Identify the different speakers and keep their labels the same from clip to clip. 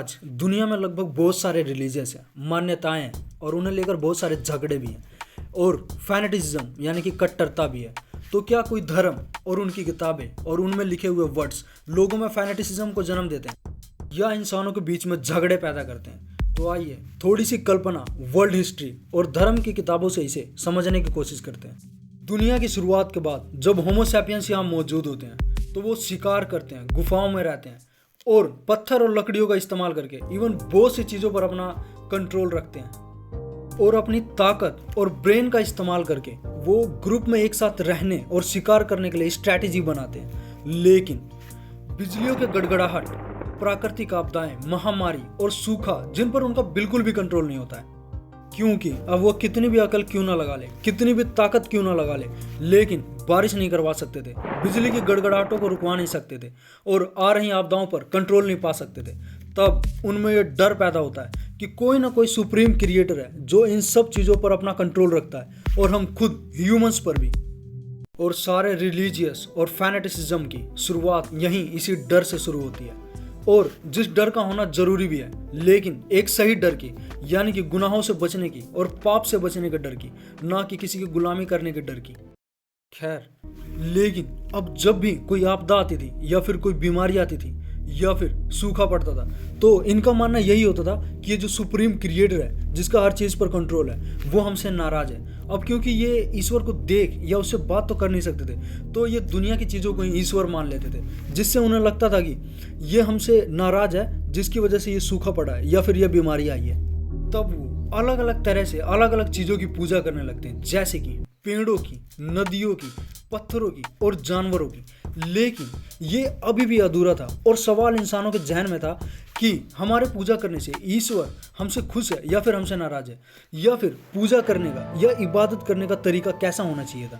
Speaker 1: आज दुनिया में लगभग बहुत सारे रिलीजियस हैं, मान्यताएं हैं और उन्हें लेकर बहुत सारे झगड़े भी हैं और फैनेटिज्म यानी कि कट्टरता भी है। तो क्या कोई धर्म और उनकी किताबें और उनमें लिखे हुए वर्ड्स लोगों में फैनेटिसिज्म को जन्म देते हैं या इंसानों के बीच में झगड़े पैदा करते हैं? तो आइए थोड़ी सी कल्पना, वर्ल्ड हिस्ट्री और धर्म की किताबों से इसे समझने की कोशिश करते हैं। दुनिया की शुरुआत के बाद जब होमो सैपियंस यहाँ मौजूद होते हैं तो वो शिकार करते हैं, गुफाओं में रहते हैं और पत्थर और लकड़ियों का इस्तेमाल करके इवन बहुत सी चीज़ों पर अपना कंट्रोल रखते हैं और अपनी ताकत और ब्रेन का इस्तेमाल करके वो ग्रुप में एक साथ रहने और शिकार करने के लिए स्ट्रैटेजी बनाते हैं। लेकिन बिजलियों के गड़गड़ाहट, प्राकृतिक आपदाएं, महामारी और सूखा जिन पर उनका बिल्कुल भी कंट्रोल नहीं होता है, क्योंकि अब वो कितनी भी अकल क्यों ना लगा ले, कितनी भी ताकत क्यों ना लगा ले, लेकिन बारिश नहीं करवा सकते थे, बिजली की गड़गड़ाहटों को रुकवा नहीं सकते थे और आ रही आपदाओं पर कंट्रोल नहीं पा सकते थे। तब उनमें ये डर पैदा होता है कि कोई ना कोई सुप्रीम क्रिएटर है जो इन सब चीज़ों पर अपना कंट्रोल रखता है और हम खुद ह्यूमंस पर भी। और सारे रिलीजियस और फैनेटिसिज्म की शुरुआत यहीं इसी डर से शुरू होती है और जिस डर का होना जरूरी भी है, लेकिन एक सही डर की, यानी कि गुनाहों से बचने की और पाप से बचने के डर की, ना कि किसी की गुलामी करने के डर की। खैर, लेकिन अब जब भी कोई आपदा आती थी या फिर कोई बीमारी आती थी या फिर सूखा पड़ता था तो इनका मानना यही होता था कि ये जो सुप्रीम क्रिएटर है जिसका हर चीज़ पर कंट्रोल है वो हमसे नाराज है। अब क्योंकि ये ईश्वर को देख या उससे बात तो कर नहीं सकते थे तो ये दुनिया की चीज़ों को ही ईश्वर मान लेते थे, जिससे उन्हें लगता था कि ये हमसे नाराज है जिसकी वजह से ये सूखा पड़ा है या फिर ये बीमारी आई है। तब वो अलग अलग तरह से अलग अलग चीज़ों की पूजा करने लगते हैं, जैसे कि पेड़ों की, नदियों की, पत्थरों की और जानवरों की। लेकिन ये अभी भी अधूरा था और सवाल इंसानों के जहन में था कि हमारे पूजा करने से ईश्वर हमसे खुश है या फिर हमसे नाराज है, या फिर पूजा करने का या इबादत करने का तरीका कैसा होना चाहिए था।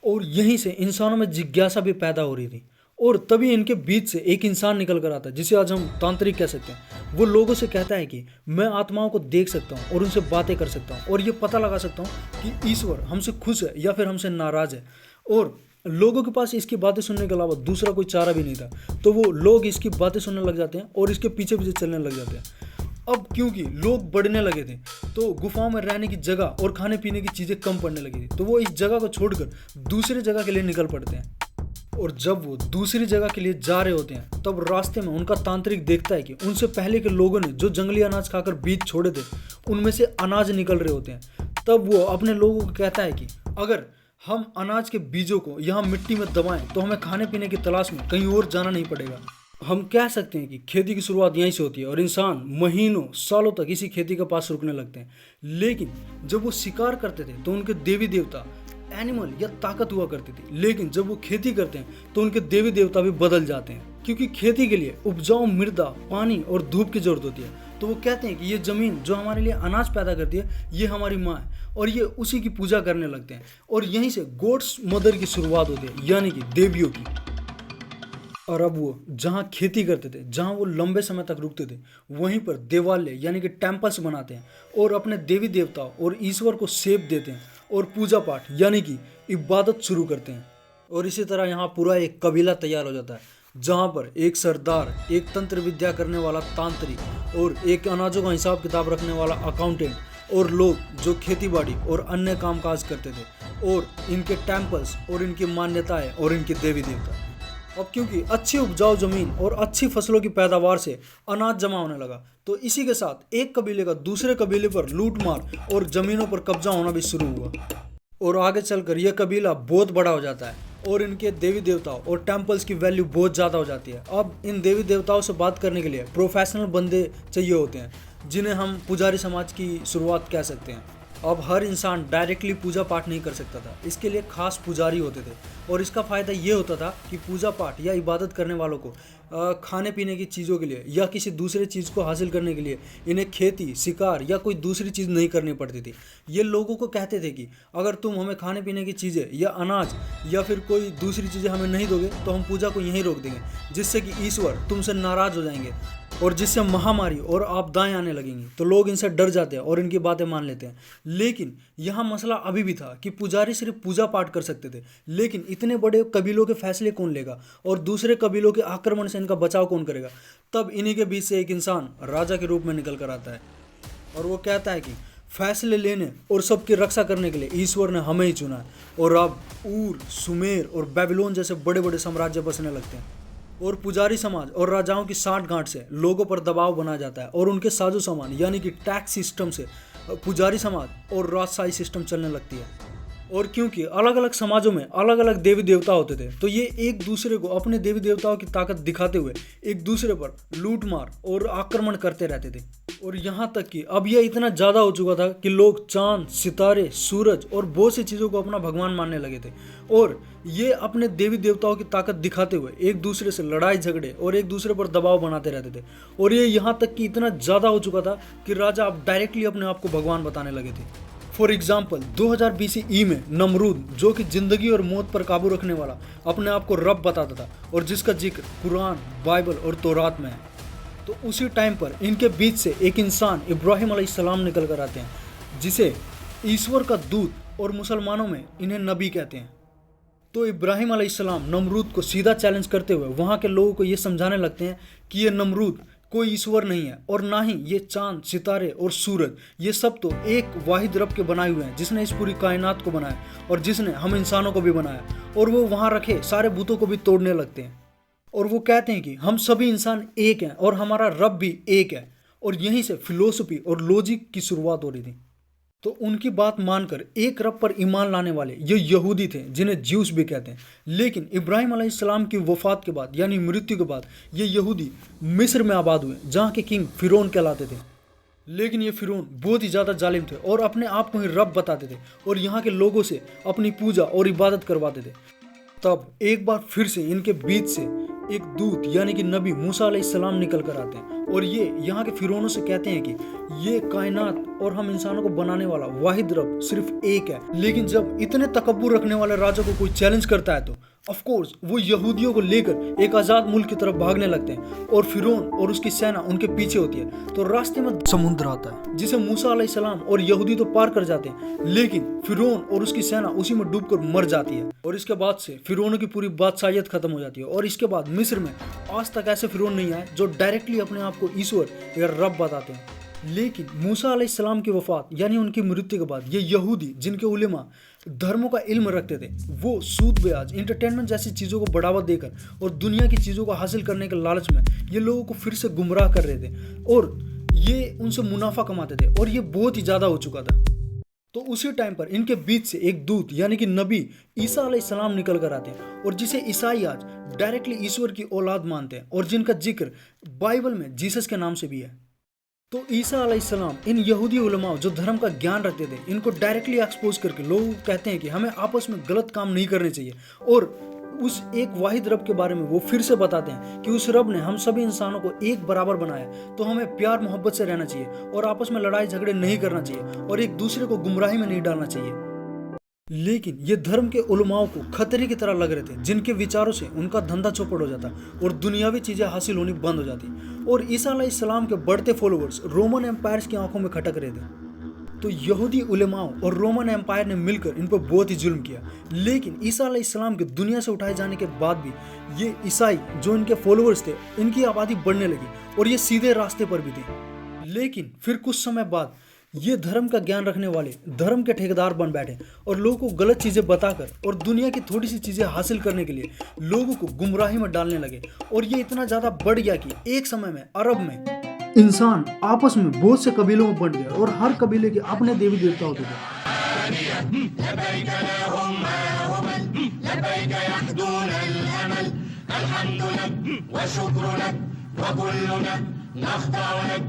Speaker 1: और यहीं से इंसानों में जिज्ञासा भी पैदा हो रही थी और तभी इनके बीच से एक इंसान निकल कर आता है जिसे आज हम तांत्रिक कह सकते हैं। वो लोगों से कहता है कि मैं आत्माओं को देख सकता हूँ और उनसे बातें कर सकता हूँ और ये पता लगा सकता हूँ कि ईश्वर हमसे खुश है या फिर हमसे नाराज है। और लोगों के पास इसकी बातें सुनने के अलावा दूसरा कोई चारा भी नहीं था, तो वो लोग इसकी बातें सुनने लग जाते हैं और इसके पीछे पीछे चलने लग जाते हैं। अब क्योंकि लोग बढ़ने लगे थे तो गुफाओं में रहने की जगह और खाने पीने की चीज़ें कम पड़ने लगी थी, तो वो इस जगह को छोड़कर दूसरी जगह के लिए निकल पड़ते हैं। और जब वो दूसरी जगह के लिए जा रहे होते हैं तब रास्ते में उनका तांत्रिक देखता है कि उनसे पहले के लोगों ने जो जंगली अनाज खाकर बीज छोड़े थे उनमें से अनाज निकल रहे होते हैं। तब वो अपने लोगों को कहता है कि अगर हम अनाज के बीजों को यहाँ मिट्टी में दबाएं तो हमें खाने पीने की तलाश में कहीं और जाना नहीं पड़ेगा। हम कह सकते हैं कि खेती की शुरुआत यहीं से होती है और इंसान महीनों सालों तक इसी खेती के पास रुकने लगते हैं। लेकिन जब वो शिकार करते थे तो उनके देवी देवता, एनिमल या ताकत हुआ करती थी, लेकिन जब वो खेती करते हैं तो उनके देवी देवता भी बदल जाते हैं, क्योंकि खेती के लिए उपजाऊ मृदा, पानी और धूप की जरूरत होती है। तो वो कहते हैं कि ये जमीन जो हमारे लिए अनाज पैदा करती है ये हमारी माँ है और ये उसी की पूजा करने लगते हैं। और यहीं से गॉड्स मदर की शुरुआत होती है, यानी कि देवियों की। और अब वो जहाँ खेती करते थे, जहाँ वो लंबे समय तक रुकते थे, वहीं पर देवालय यानी कि टेम्पल्स बनाते हैं और अपने देवी देवताओं और ईश्वर को सेव देते हैं और पूजा पाठ यानी कि इबादत शुरू करते हैं। और इसी तरह यहाँ पूरा एक कबीला तैयार हो जाता है, जहाँ पर एक सरदार, एक तंत्र विद्या करने वाला तांत्रिक और एक अनाजों का हिसाब किताब रखने वाला अकाउंटेंट और लोग जो खेती बाड़ी और अन्य कामकाज करते थे, और इनके टेम्पल्स और इनकी मान्यताएं और इनके देवी देवता। अब क्योंकि अच्छी उपजाऊ जमीन और अच्छी फसलों की पैदावार से अनाज जमा होने लगा तो इसी के साथ एक कबीले का दूसरे कबीले पर लूटमार और जमीनों पर कब्जा होना भी शुरू हुआ। और आगे चलकर यह कबीला बहुत बड़ा हो जाता है और इनके देवी देवताओं और टेम्पल्स की वैल्यू बहुत ज़्यादा हो जाती है। अब इन देवी देवताओं से बात करने के लिए प्रोफेशनल बंदे चाहिए होते हैं, जिन्हें हम पुजारी समाज की शुरुआत कह सकते हैं। अब हर इंसान डायरेक्टली पूजा पाठ नहीं कर सकता था, इसके लिए खास पुजारी होते थे और इसका फ़ायदा ये होता था कि पूजा पाठ या इबादत करने वालों को खाने पीने की चीज़ों के लिए या किसी दूसरे चीज़ को हासिल करने के लिए इन्हें खेती, शिकार या कोई दूसरी चीज़ नहीं करनी पड़ती थी। ये लोगों को कहते थे कि अगर तुम हमें खाने पीने की चीज़ें या अनाज या फिर कोई दूसरी चीज़ें हमें नहीं दोगे तो हम पूजा को यहीं रोक देंगे, जिससे कि ईश्वर तुमसे नाराज़ हो जाएंगे। और जिससे महामारी और आपदाएं आने लगेंगी तो लोग इनसे डर जाते हैं और इनकी बातें मान लेते हैं। लेकिन यहाँ मसला अभी भी था कि पुजारी सिर्फ पूजा पाठ कर सकते थे, लेकिन इतने बड़े कबीलों के फैसले कौन लेगा और दूसरे कबीलों के आक्रमण से इनका बचाव कौन करेगा। तब इन्हीं के बीच से एक इंसान राजा के रूप में निकल कर आता है और वो कहता है कि फैसले लेने और सबकी रक्षा करने के लिए ईश्वर ने हमें ही चुना है। और अब ऊर, सुमेर और बेबीलोन जैसे बड़े बड़े साम्राज्य बसने लगते हैं और पुजारी समाज और राजाओं की साठगांठ से लोगों पर दबाव बना जाता है और उनके साजो सामान यानी कि टैक्स सिस्टम से पुजारी समाज और राजशाही सिस्टम चलने लगती है। और क्योंकि अलग अलग समाजों में अलग अलग देवी देवता होते थे तो ये एक दूसरे को अपने देवी देवताओं की ताकत दिखाते हुए एक दूसरे पर लूट मार और आक्रमण करते रहते थे। और यहाँ तक कि अब यह इतना ज़्यादा हो चुका था कि लोग चांद, सितारे, सूरज और बहुत सी चीज़ों को अपना भगवान मानने लगे थे और ये अपने देवी देवताओं की ताकत दिखाते हुए एक दूसरे से लड़ाई झगड़े और एक दूसरे पर दबाव बनाते रहते थे। और ये यहाँ तक कि इतना ज़्यादा हो चुका था कि राजा अब डायरेक्टली अपने आप को भगवान बताने लगे थे। फॉर एग्जाम्पल 2000 BCE में नमरूद, जो कि जिंदगी और मौत पर काबू रखने वाला अपने आप को रब बताता था और जिसका जिक्र कुरान, बाइबल और तौरात में है, तो उसी टाइम पर इनके बीच से एक इंसान इब्राहिम अलैहिस्सलाम निकल कर आते हैं जिसे ईश्वर का दूत और मुसलमानों में इन्हें नबी कहते हैं। तो इब्राहिम अलैहिस्सलाम नमरूद को सीधा चैलेंज करते हुए वहाँ के लोगों को ये समझाने लगते हैं कि ये नमरूद कोई ईश्वर नहीं है और ना ही ये चांद, सितारे और सूरज, ये सब तो एक वाहिद रब के बनाए हुए हैं जिसने इस पूरी कायनात को बनाया और जिसने हम इंसानों को भी बनाया। और वो वहाँ रखे सारे बुतों को भी तोड़ने लगते हैं और वो कहते हैं कि हम सभी इंसान एक हैं और हमारा रब भी एक है। और यहीं से फिलोसफी और लॉजिक की शुरुआत हो रही थी। तो उनकी बात मानकर एक रब पर ईमान लाने वाले ये यहूदी थे जिन्हें ज्यूस भी कहते हैं। लेकिन इब्राहिम अलैहिस्सलाम की वफात के बाद यानी मृत्यु के बाद ये यहूदी मिस्र में आबाद हुए जहाँ के किंग फिरौन कहलाते थे। लेकिन ये फिरौन बहुत ही ज़्यादा जालिम थे और अपने आप को ही रब बताते थे और यहाँ के लोगों से अपनी पूजा और इबादत करवाते थे। तब एक बार फिर से इनके बीच से एक दूत यानी कि नबी मूसा अलैहिस्सलाम निकल कर आते हैं और ये यहाँ के फिरौनों से कहते हैं कि ये कायनात और हम इंसानों को बनाने वाला वाहिद रब सिर्फ एक है। लेकिन जब इतने तकब्बुर रखने वाले राजा को कोई चैलेंज करता है तो ऑफ कोर्स वो यहूदियों को लेकर एक आज़ाद मुल्क की तरफ भागने लगते हैं और फिरौन और उसकी सेना उनके पीछे होती है। तो रास्ते में समुद्र आता है जिसे मूसा अलैहिस्सलाम और यहूदी तो पार कर जाते हैं, लेकिन फिरौन और उसकी सेना उसी में डूबकर मर जाती है। और इसके बाद से फिरौन की पूरी बादशाहियत खत्म हो जाती है और इसके बाद मिस्र में आज तक ऐसे फिरौन नहीं आए जो डायरेक्टली अपने आप को ईश्वर या रब बताते हैं। लेकिन मूसा अलैहिस्सलाम की वफात यानी उनकी मृत्यु के बाद ये यहूदी जिनके उलेमा धर्मों का इल्म रखते थे वो सूद ब्याज, इंटरटेनमेंट जैसी चीज़ों को बढ़ावा देकर और दुनिया की चीज़ों को हासिल करने के लालच में ये लोगों को फिर से गुमराह कर रहे थे और ये उनसे मुनाफा कमाते थे और ये बहुत ही ज़्यादा हो चुका था। तो उसी टाइम पर इनके बीच से एक दूत यानी कि नबी ईसा अलैहिस्सलाम निकल कर आते हैं और जिसे ईसाई आज डायरेक्टली ईश्वर की औलाद मानते हैं और जिनका जिक्र बाइबल में जीसस के नाम से भी है। तो ईसा अलैहिस्सलाम इन यहूदी उलमा जो धर्म का ज्ञान रखते थे इनको डायरेक्टली एक्सपोज करके लोगों को कहते हैं कि हमें आपस में गलत काम नहीं करने चाहिए और उस एक वाहिद रब के बारे में वो फिर से बताते हैं कि उस रब ने हम सभी इंसानों को एक बराबर बनाया, तो हमें प्यार मोहब्बत से रहना चाहिए और आपस में लड़ाई झगड़े नहीं करना चाहिए और एक दूसरे को गुमराही में नहीं डालना चाहिए। लेकिन ये धर्म के उलमाओं को खतरे की तरह लग रहे थे जिनके विचारों से उनका धंधा चौपट हो जाता और दुनियावी चीज़ें हासिल होनी बंद हो जाती और ईसा अलैहिस्सलाम के बढ़ते फॉलोअर्स रोमन एम्पायर्स की आंखों में खटक रहे थे। तो यहूदी उलेमाओं और रोमन एम्पायर ने मिलकर इन पर बहुत ही जुल्म किया। लेकिन ईसा अलैहिस्सलाम के दुनिया से उठाए जाने के बाद भी ये ईसाई जो इनके फॉलोअर्स थे इनकी आबादी बढ़ने लगी और ये सीधे रास्ते पर भी थे। लेकिन फिर कुछ समय बाद ये धर्म का ज्ञान रखने वाले धर्म के ठेकेदार बन बैठे और लोगों को गलत चीज़ें बताकर और दुनिया की थोड़ी सी चीज़ें हासिल करने के लिए लोगों को गुमराही में डालने लगे। और ये इतना ज़्यादा बढ़ गया कि एक समय में अरब में इंसान आपस में बहुत से कबीलों में बंट गए और हर कबीले के अपने देवी देवता होते थे।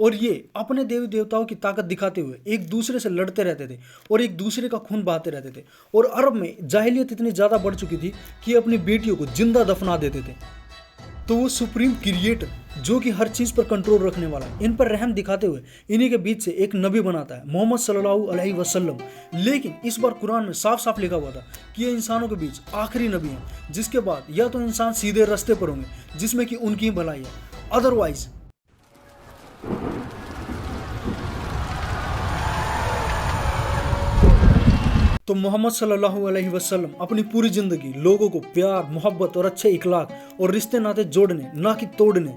Speaker 1: और ये अपने देवी देवताओं की ताकत दिखाते हुए एक दूसरे से लड़ते रहते थे और एक दूसरे का खून बहाते रहते थे। और अरब में जाहिलियत इतनी ज़्यादा बढ़ चुकी थी कि अपनी बेटियों को जिंदा दफना देते थे। तो वो सुप्रीम क्रिएटर जो कि हर चीज़ पर कंट्रोल रखने वाला है, इन पर रहम दिखाते हुए इन्हीं के बीच से एक नबी बनाता है, मोहम्मद सल्लल्लाहु अलैहि वसल्लम। लेकिन इस बार कुरान में साफ साफ लिखा हुआ था कि ये इंसानों के बीच आखिरी नबी हैं, जिसके बाद या तो इंसान सीधे रास्ते पर होंगे जिसमें कि उनकी ही भलाई है, अदरवाइज तो मोहम्मद सल्लल्लाहु अलैहि वसल्लम अपनी पूरी जिंदगी लोगों को प्यार, मोहब्बत और अच्छे इखलाक और रिश्ते नाते जोड़ने, ना कि तोड़ने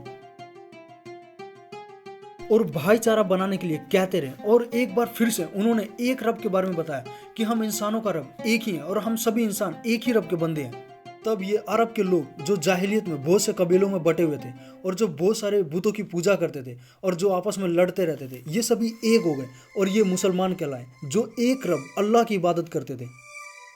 Speaker 1: और भाईचारा बनाने के लिए कहते रहे। और एक बार फिर से उन्होंने एक रब के बारे में बताया कि हम इंसानों का रब एक ही है और हम सभी इंसान एक ही रब के बंदे हैं। तब ये अरब के लोग जो जाहिलियत में बहुत से कबीलों में बटे हुए थे और जो बहुत सारे बुतों की पूजा करते थे और जो आपस में लड़ते रहते थे, ये सभी एक हो गए और ये मुसलमान कहलाए जो एक रब अल्लाह की इबादत करते थे।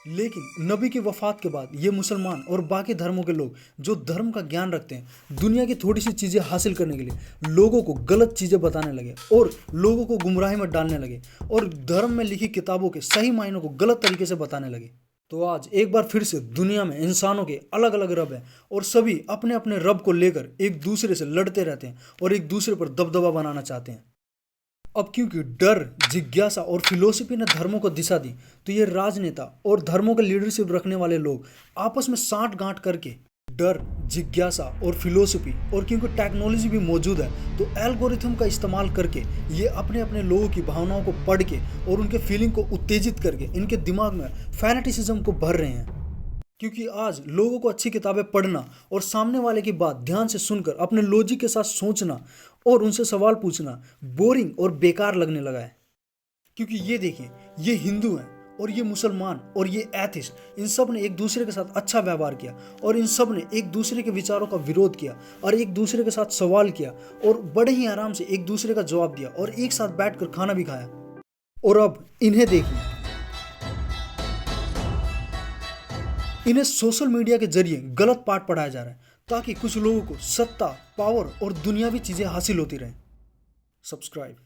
Speaker 1: लेकिन नबी की वफात के बाद ये मुसलमान और बाकी धर्मों के लोग जो धर्म का ज्ञान रखते हैं, दुनिया की थोड़ी सी चीज़ें हासिल करने के लिए लोगों को गलत चीज़ें बताने लगे और लोगों को गुमराही में डालने लगे और धर्म में लिखी किताबों के सही मायनों को गलत तरीके से बताने लगे। तो आज एक बार फिर से दुनिया में इंसानों के अलग अलग रब हैं और सभी अपने अपने रब को लेकर एक दूसरे से लड़ते रहते हैं और एक दूसरे पर दबदबा बनाना चाहते हैं। अब क्योंकि डर, जिज्ञासा और फिलोसफी ने धर्मों को दिशा दी, तो ये राजनेता और धर्मों के लीडरशिप रखने वाले लोग आपस में साठ गांठ करके डर, जिज्ञासा और फिलोसफी और क्योंकि टेक्नोलॉजी भी मौजूद है, तो एल्गोरिथम का इस्तेमाल करके ये अपने अपने लोगों की भावनाओं को पढ़ के और उनके फीलिंग को उत्तेजित करके इनके दिमाग में फैनेटिसिज्म को भर रहे हैं। क्योंकि आज लोगों को अच्छी किताबें पढ़ना और सामने वाले की बात ध्यान से सुनकर अपने लॉजिक के साथ सोचना और उनसे सवाल पूछना बोरिंग और बेकार लगने लगा है। क्योंकि ये देखिए, ये हिंदू हैं और ये मुसलमान और ये एथिस्ट, इन सब ने एक दूसरे के साथ अच्छा व्यवहार किया और इन सब ने एक दूसरे के विचारों का विरोध किया और एक दूसरे के साथ सवाल किया और बड़े ही आराम से एक दूसरे का जवाब दिया और एक साथ बैठकर खाना भी खाया। और अब इन्हें देखिए, इन्हें सोशल मीडिया के जरिए गलत पाठ पढ़ाया जा रहा है ताकि कुछ लोगों को सत्ता, पावर और दुनियावी चीजें हासिल होती रहें। सब्सक्राइब।